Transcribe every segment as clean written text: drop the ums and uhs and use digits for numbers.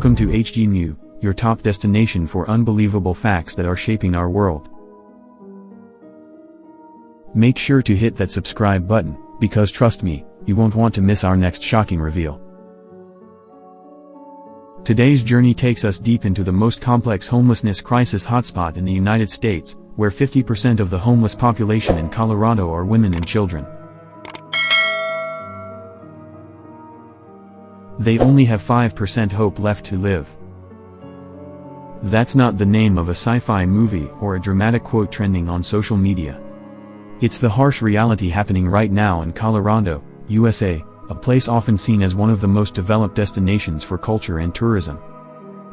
Welcome to hdneww, your top destination for unbelievable facts that are shaping our world. Make sure to hit that subscribe button, because trust me, you won't want to miss our next shocking reveal. Today's journey takes us deep into the most complex homelessness crisis hotspot in the United States, where 50% of the homeless population in Colorado are women and children. They only have 5% hope left to live. That's not the name of a sci-fi movie or a dramatic quote trending on social media. It's the harsh reality happening right now in Colorado, USA, a place often seen as one of the most developed destinations for culture and tourism.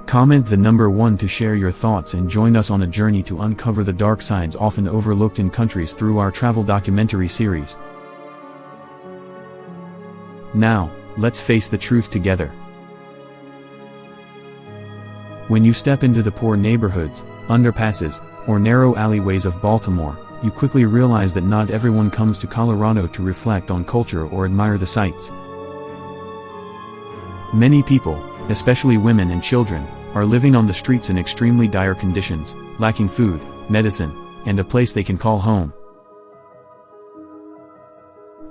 Comment the number 1 to share your thoughts and join us on a journey to uncover the dark sides often overlooked in countries through our travel documentary series. Now, let's face the truth together. When you step into the poor neighborhoods, underpasses, or narrow alleyways of Baltimore, you quickly realize that not everyone comes to Colorado to reflect on culture or admire the sights. Many people, especially women and children, are living on the streets in extremely dire conditions, lacking food, medicine, and a place they can call home.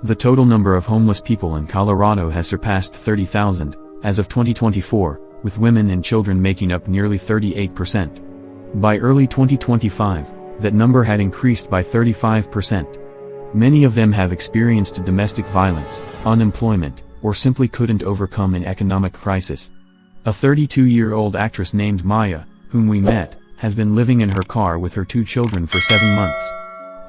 The total number of homeless people in Colorado has surpassed 30,000, as of 2024, with women and children making up nearly 38%. By early 2025, that number had increased by 35%. Many of them have experienced domestic violence, unemployment, or simply couldn't overcome an economic crisis. A 32-year-old actress named Maya, whom we met, has been living in her car with her 2 children for 7 months.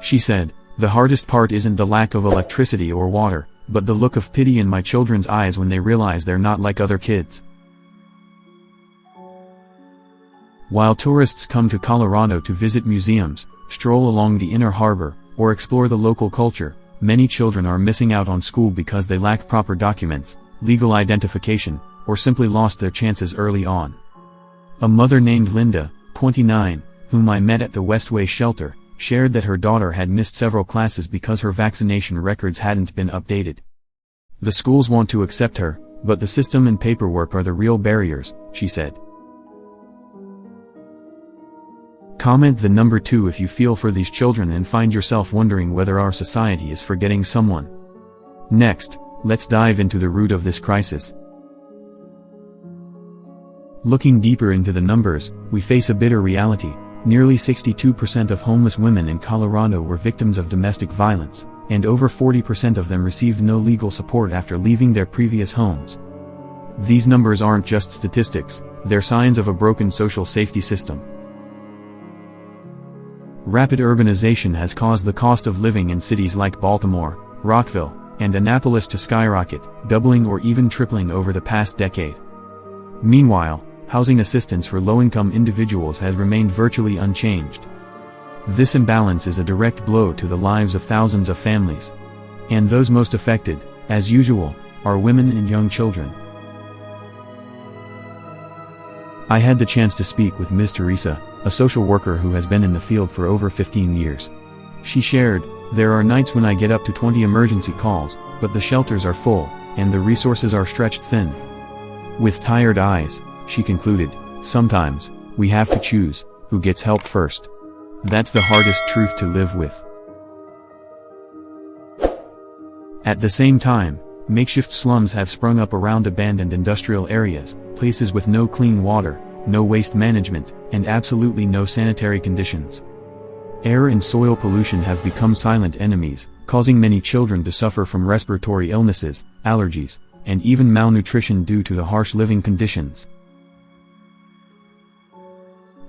She said, "The hardest part isn't the lack of electricity or water, but the look of pity in my children's eyes when they realize they're not like other kids." While tourists come to Colorado to visit museums, stroll along the inner harbor, or explore the local culture, many children are missing out on school because they lack proper documents, legal identification, or simply lost their chances early on. A mother named Linda, 29, whom I met at the Westway shelter, shared that her daughter had missed several classes because her vaccination records hadn't been updated. The schools want to accept her, but the system and paperwork are the real barriers, she said. Comment the number 2 if you feel for these children and find yourself wondering whether our society is forgetting someone. Next, let's dive into the root of this crisis. Looking deeper into the numbers, we face a bitter reality. Nearly 62% of homeless women in Colorado were victims of domestic violence, and over 40% of them received no legal support after leaving their previous homes. These numbers aren't just statistics, they're signs of a broken social safety system. Rapid urbanization has caused the cost of living in cities like Baltimore, Rockville, and Annapolis to skyrocket, doubling or even tripling over the past decade. Meanwhile, housing assistance for low-income individuals has remained virtually unchanged. This imbalance is a direct blow to the lives of thousands of families. And those most affected, as usual, are women and young children. I had the chance to speak with Ms. Teresa, a social worker who has been in the field for over 15 years. She shared, "There are nights when I get up to 20 emergency calls, but the shelters are full, and the resources are stretched thin." With tired eyes, she concluded, "Sometimes, we have to choose who gets help first." That's the hardest truth to live with. At the same time, makeshift slums have sprung up around abandoned industrial areas, places with no clean water, no waste management, and absolutely no sanitary conditions. Air and soil pollution have become silent enemies, causing many children to suffer from respiratory illnesses, allergies, and even malnutrition due to the harsh living conditions.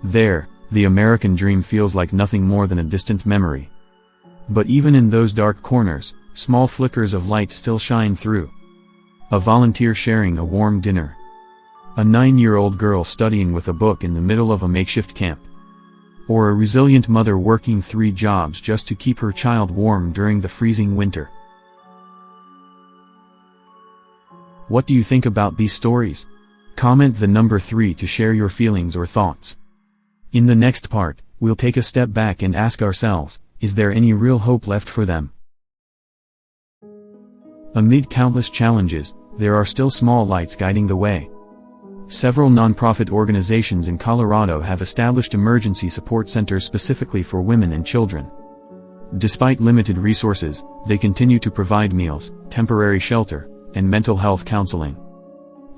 There, the American dream feels like nothing more than a distant memory. But even in those dark corners, small flickers of light still shine through. A volunteer sharing a warm dinner. A 9-year-old girl studying with a book in the middle of a makeshift camp. Or a resilient mother working 3 jobs just to keep her child warm during the freezing winter. What do you think about these stories? Comment the number 3 to share your feelings or thoughts. In the next part, we'll take a step back and ask ourselves, is there any real hope left for them? Amid countless challenges, there are still small lights guiding the way. Several nonprofit organizations in Colorado have established emergency support centers specifically for women and children. Despite limited resources, they continue to provide meals, temporary shelter, and mental health counseling.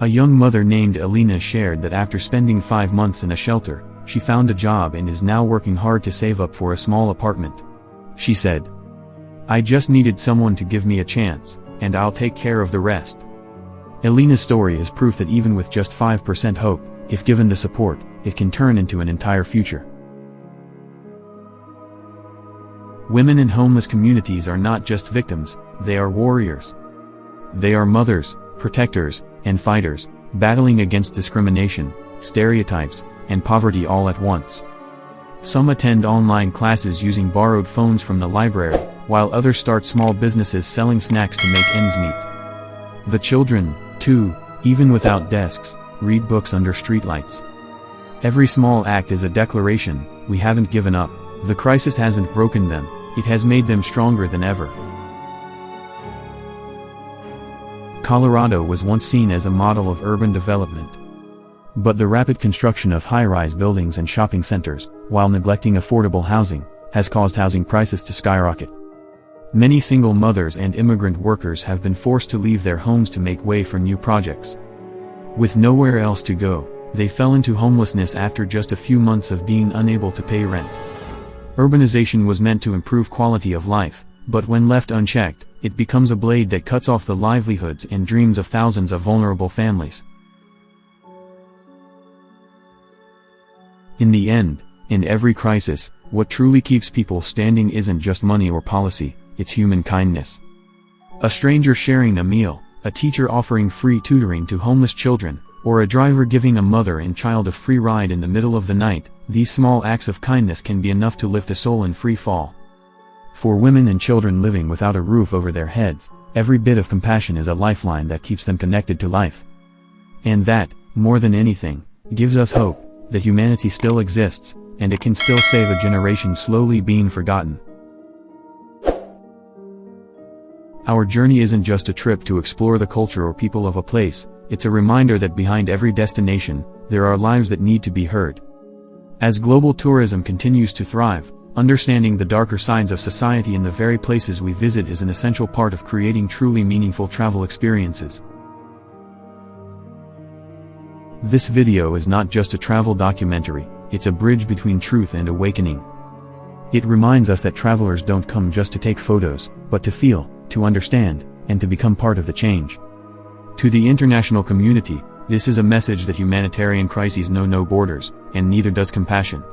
A young mother named Alina shared that after spending 5 months in a shelter, she found a job and is now working hard to save up for a small apartment. She said, "I just needed someone to give me a chance, and I'll take care of the rest." Alina's story is proof that even with just 5% hope, if given the support, it can turn into an entire future. Women in homeless communities are not just victims, they are warriors. They are mothers, protectors, and fighters, battling against discrimination, stereotypes, and poverty all at once. Some attend online classes using borrowed phones from the library, while others start small businesses selling snacks to make ends meet. The children, too, even without desks, read books under streetlights. Every small act is a declaration: we haven't given up. The crisis hasn't broken them, it has made them stronger than ever. Colorado was once seen as a model of urban development. But the rapid construction of high-rise buildings and shopping centers, while neglecting affordable housing, has caused housing prices to skyrocket. Many single mothers and immigrant workers have been forced to leave their homes to make way for new projects. With nowhere else to go, they fell into homelessness after just a few months of being unable to pay rent. Urbanization was meant to improve quality of life, but when left unchecked, it becomes a blade that cuts off the livelihoods and dreams of thousands of vulnerable families. In the end, in every crisis, what truly keeps people standing isn't just money or policy, it's human kindness. A stranger sharing a meal, a teacher offering free tutoring to homeless children, or a driver giving a mother and child a free ride in the middle of the night, these small acts of kindness can be enough to lift a soul in free fall. For women and children living without a roof over their heads, every bit of compassion is a lifeline that keeps them connected to life. And that, more than anything, gives us hope that humanity still exists, and it can still save a generation slowly being forgotten. Our journey isn't just a trip to explore the culture or people of a place, it's a reminder that behind every destination, there are lives that need to be heard. As global tourism continues to thrive, understanding the darker sides of society in the very places we visit is an essential part of creating truly meaningful travel experiences. This video is not just a travel documentary, it's a bridge between truth and awakening. It reminds us that travelers don't come just to take photos, but to feel, to understand, and to become part of the change. To the international community, this is a message that humanitarian crises know no borders, and neither does compassion.